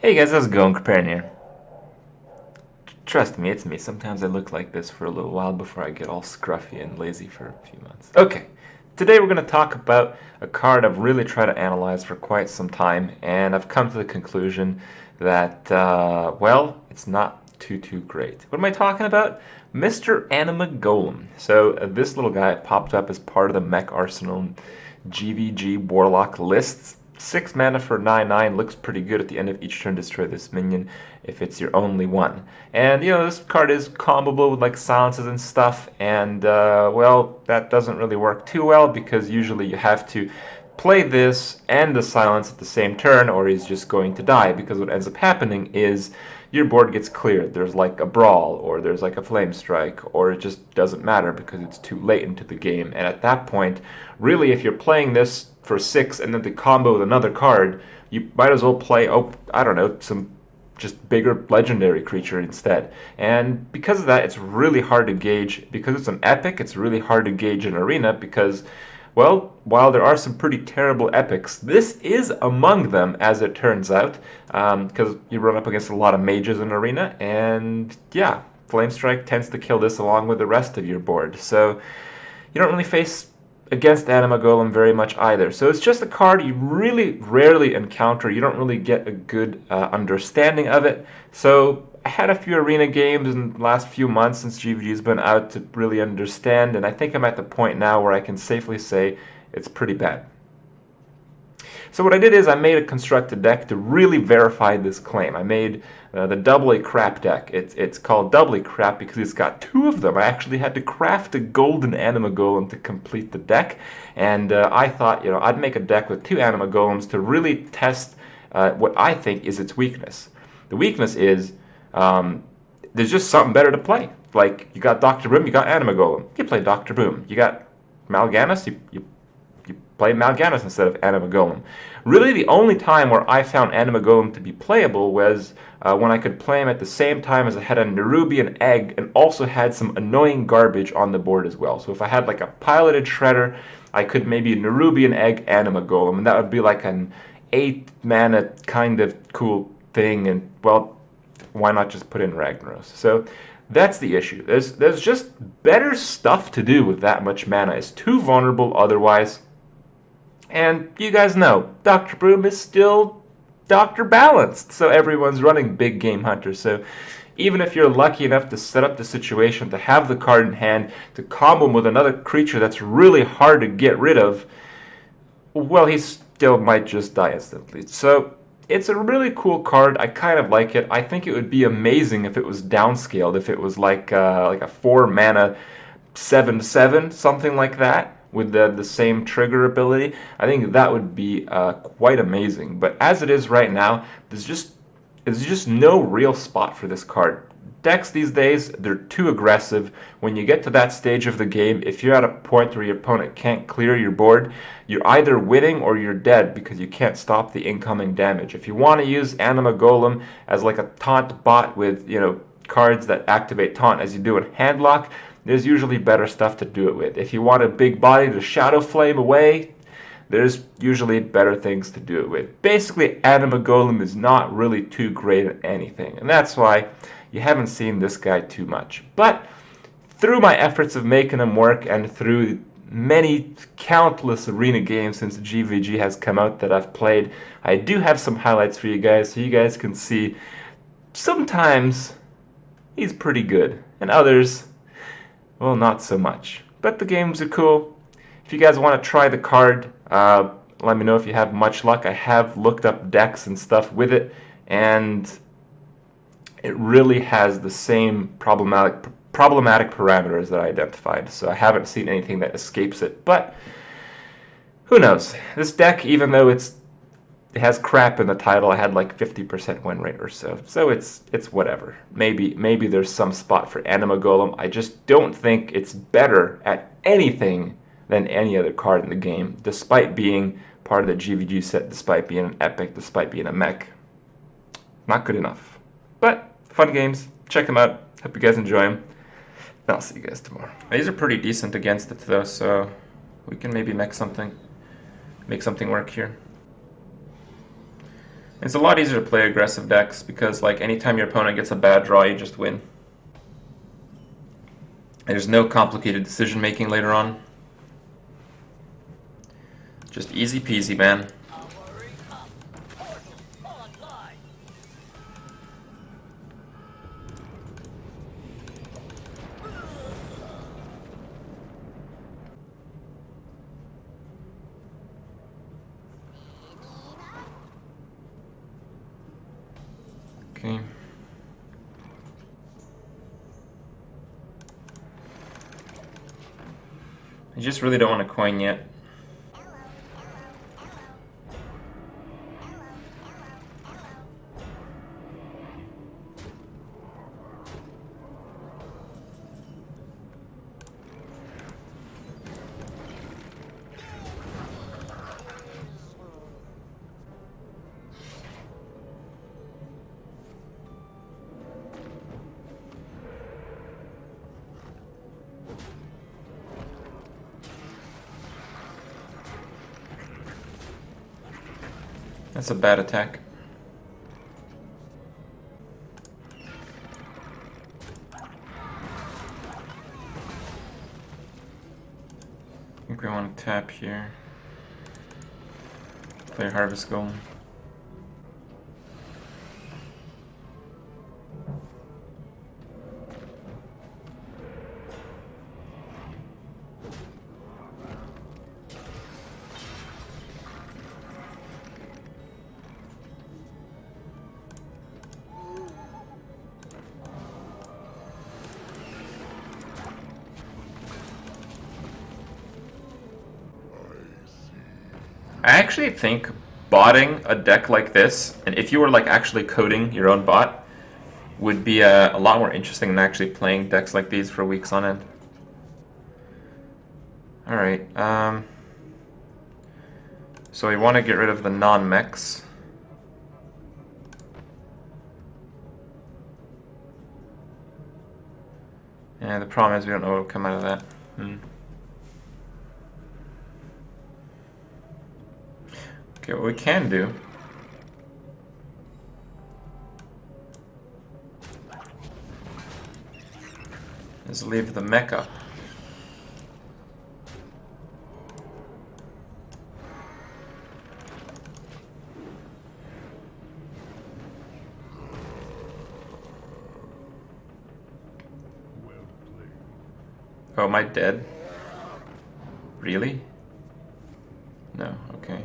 Hey guys, how's it going? Kripparrian here. Trust me, it's me. Sometimes I look like this for a little while before I get all scruffy and lazy for a few months. Okay, today we're going to talk about a card I've really tried to analyze for quite some time, and I've come to the conclusion that, well, it's not too great. What am I talking about? Mr. Anima Golem. So this little guy popped up as part of the Mech Arsenal GVG Warlock lists. 6 mana for 9/9 looks pretty good at the end of each turn. Destroy this minion if it's your only one. And you know, this card is comboable with like silences and stuff, and well, that doesn't really work too well because usually you have to play this and the silence at the same turn or he's just going to die, because what ends up happening is your board gets cleared. There's like a brawl or there's like a flame strike, or it just doesn't matter because it's too late into the game. And at that point, really, if you're playing this for 6 and then to combo with another card, you might as well play, oh, I don't know, some just bigger legendary creature instead. And because of that, it's really hard to gauge. Because it's an epic, it's really hard to gauge an arena because, well, while there are some pretty terrible epics, this is among them, as it turns out, because you run up against a lot of mages in arena, and yeah, Flame Strike tends to kill this along with the rest of your board. So you don't really face against Anima Golem very much either. So it's just a card you really rarely encounter. You don't really get a good understanding of it. So I had a few arena games in the last few months since GVG's been out to really understand, and I think I'm at the point now where I can safely say it's pretty bad. So what I did is I made a constructed deck to really verify this claim. I made the Doubly Crap deck. It's called Doubly Crap because it's got 2 of them. I actually had to craft a golden Anima Golem to complete the deck, and I thought, you know, I'd make a deck with 2 Anima Golems to really test what I think is its weakness. The weakness is there's just something better to play. Like, you got Dr. Boom, you got Anima Golem. You play Dr. Boom. You got Mal'Ganis, you play Mal'Ganis instead of Anima Golem. Really, the only time where I found Anima Golem to be playable was when I could play him at the same time as I had a Nerubian Egg and also had some annoying garbage on the board as well. So if I had like a piloted Shredder, I could maybe Nerubian Egg Anima Golem, and that would be like an 8 mana kind of cool thing, and well, why not just put in Ragnaros? So that's the issue. There's just better stuff to do with that much mana. It's too vulnerable otherwise. And you guys know, Dr. Broom is still Dr. Balanced, so everyone's running Big Game Hunter. So even if you're lucky enough to set up the situation to have the card in hand, to combo him with another creature that's really hard to get rid of, well, he still might just die instantly. So it's a really cool card. I kind of like it. I think it would be amazing if it was downscaled, if it was like a 4 mana 7/7, something like that, with the same trigger ability. I think that would be quite amazing. But as it is right now, there's just no real spot for this card. Decks these days, they're too aggressive. When you get to that stage of the game, if you're at a point where your opponent can't clear your board, you're either winning or you're dead because you can't stop the incoming damage. If you want to use Anima Golem as like a taunt bot with, you know, cards that activate taunt as you do in Handlock, there's usually better stuff to do it with. If you want a big body to Shadow Flame away, there's usually better things to do it with. Basically, Anima Golem is not really too great at anything, and that's why you haven't seen this guy too much. But through my efforts of making him work and through many countless arena games since GVG has come out that I've played, I do have some highlights for you guys so you guys can see sometimes he's pretty good, and others, well, not so much. But the games are cool. If you guys want to try the card, let me know if you have much luck. I have looked up decks and stuff with it, and it really has the same problematic parameters that I identified. So I haven't seen anything that escapes it. But who knows? This deck, even though it has crap in the title, I had like 50% win rate or so. So it's whatever. Maybe there's some spot for Anima Golem. I just don't think it's better at anything than any other card in the game, despite being part of the GVG set, despite being an epic, despite being a mech. Not good enough. But fun games. Check them out. Hope you guys enjoy them. And I'll see you guys tomorrow. These are pretty decent against it though, so we can maybe make something work here. It's a lot easier to play aggressive decks because, like, anytime your opponent gets a bad draw, you just win. There's no complicated decision making later on. Just easy peasy, man. Okay. I just really don't want to coin yet. That's a bad attack. I think we want to tap here. Play Harvest Golem. I actually think botting a deck like this, and if you were like actually coding your own bot, would be a lot more interesting than actually playing decks like these for weeks on end. Alright, so we want to get rid of the non-mechs. And the problem is we don't know what will come out of that. Okay, what we can do is leave the mech up. Oh, am I dead? Really? No, okay.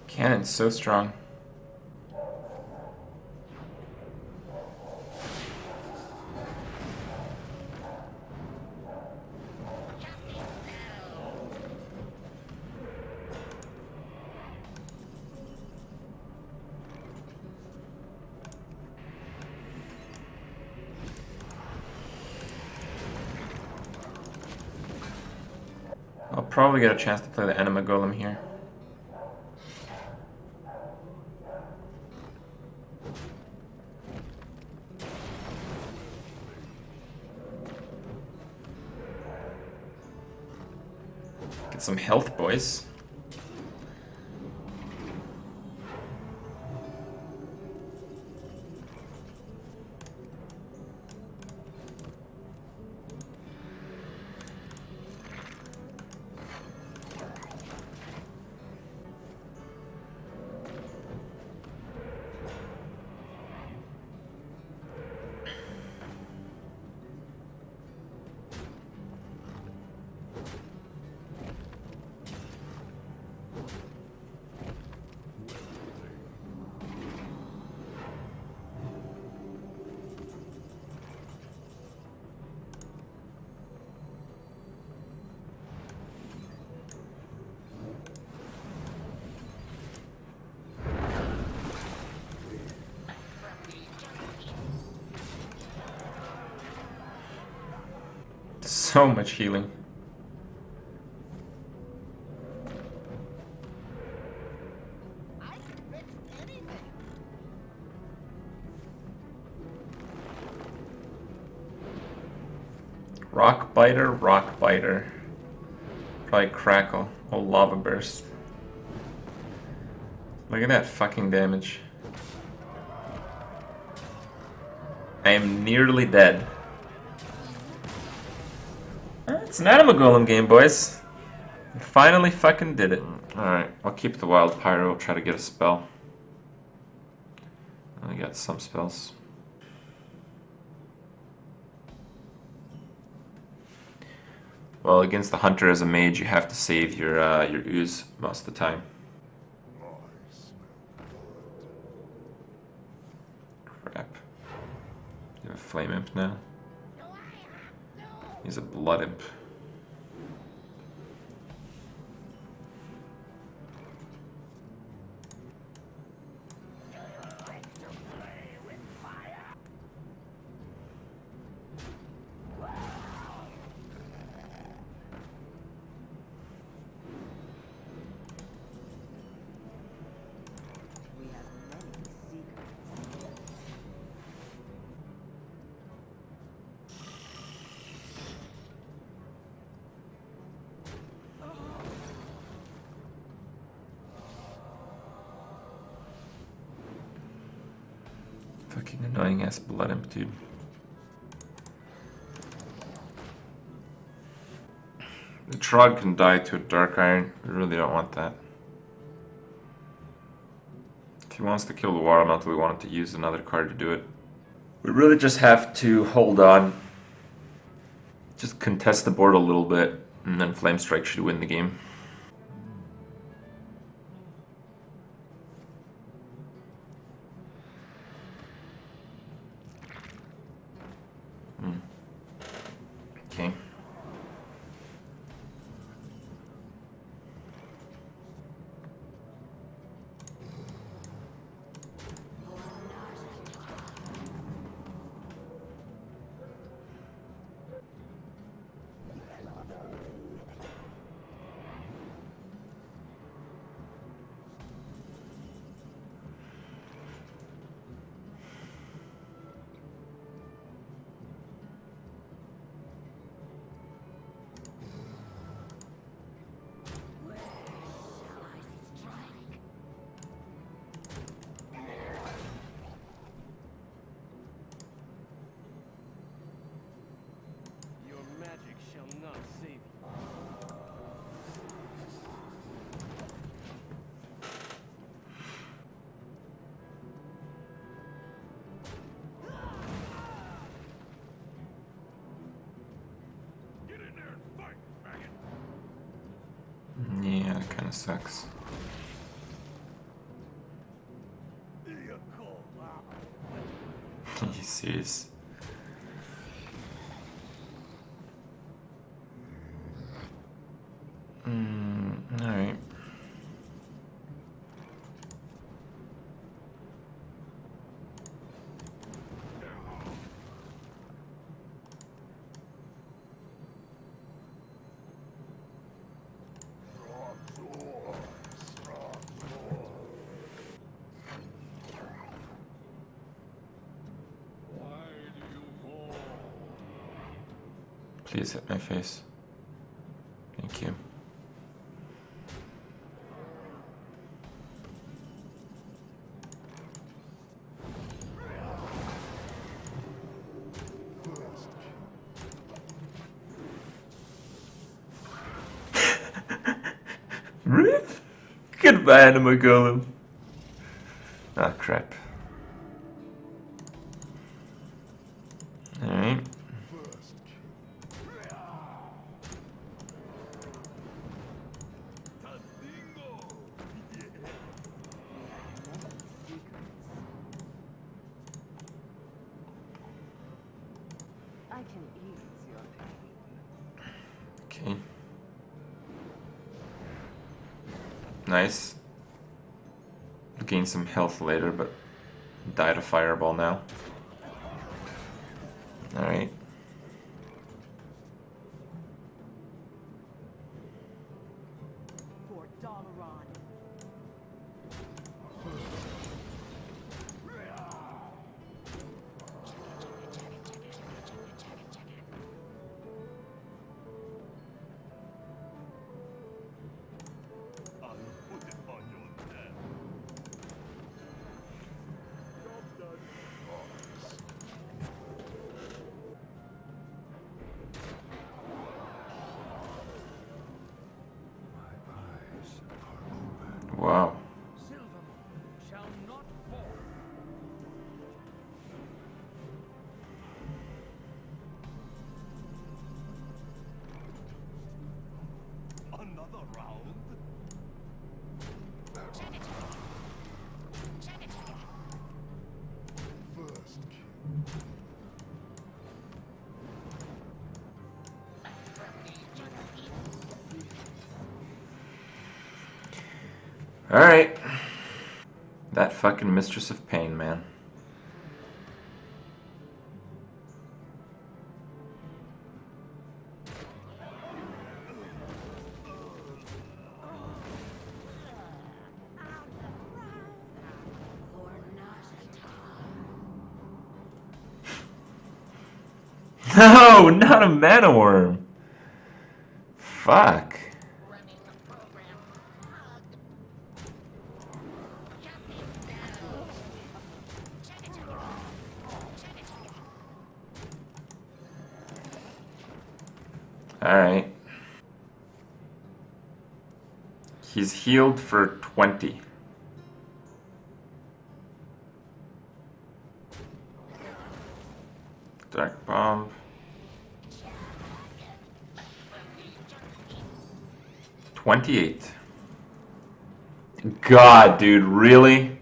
Cannon's so strong. I'll probably get a chance to play the Anima Golem here. Get some health, boys. So much healing. Rock biter, rock biter. Probably crackle. Oh, lava burst. Look at that fucking damage. I am nearly dead. It's an Anima Golem game, boys. We finally fucking did it. Alright, I'll keep the Wild Pyro, try to get a spell. I got some spells. Well, against the Hunter as a mage, you have to save your ooze most of the time. Crap. You have a Flame Imp now? He's a Blood Imp. Fucking annoying ass Blood Imp, dude. The Trog can die to a Dark Iron. We really don't want that. If he wants to kill the Water Elemental, we want him to use another card to do it. We really just have to hold on. Just contest the board a little bit, and then Flame Strike should win the game. Okay. Yeah, that kind of sucks. Are you serious? Alright. Please hit my face. Thank you. Rip? Goodbye, Anima Golem. Ah, crap. Alright. I can ease your pain. Okay. Nice. Gain some health later, but die to Fireball now. Alright. Alright. That fucking Mistress of Pain, man. No, not a mana worm. Fuck. Alright. He's healed for 20. Dark Bomb. $28. God, dude, really?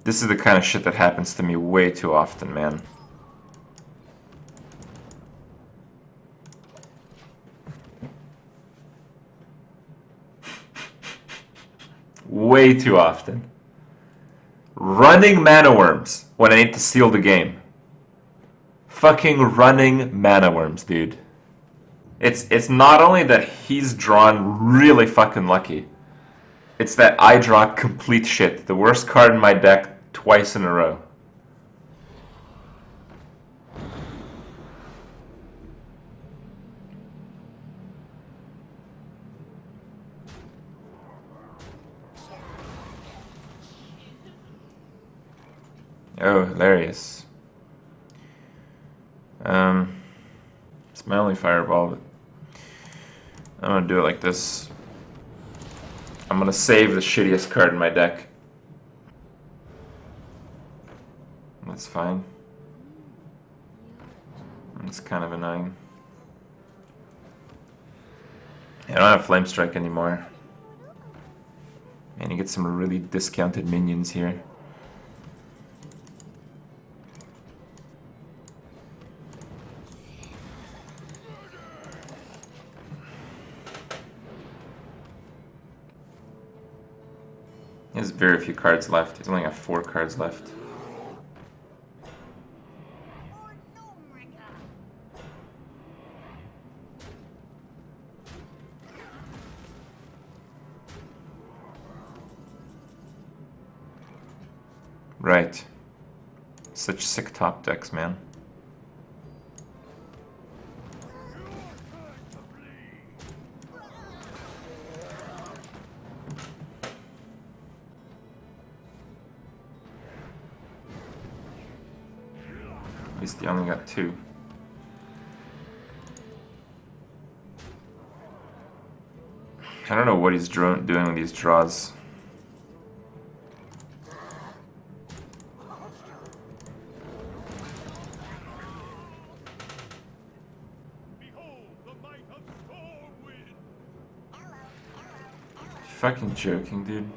This is the kind of shit that happens to me way too often, man. Way too often. Running mana worms when I need to seal the game. Fucking running mana worms, dude. It's not only that he's drawn really fucking lucky. It's that I draw complete shit. The worst card in my deck twice in a row. Oh, hilarious. It's my only fireball, but I'm gonna do it like this. I'm gonna save the shittiest card in my deck. That's fine. It's kind of annoying. I don't have Flame Strike anymore. And you get some really discounted minions here. He has very few cards left. He's only got 4 cards left. Right. Such sick top decks, man. At least he only got 2. I don't know what he's doing with these draws. Fucking joking, dude.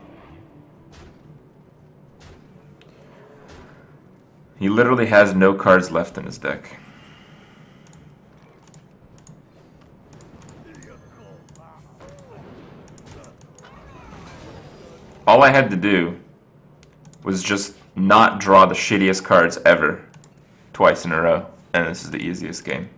He literally has no cards left in his deck. All I had to do was just not draw the shittiest cards ever twice in a row, and this is the easiest game.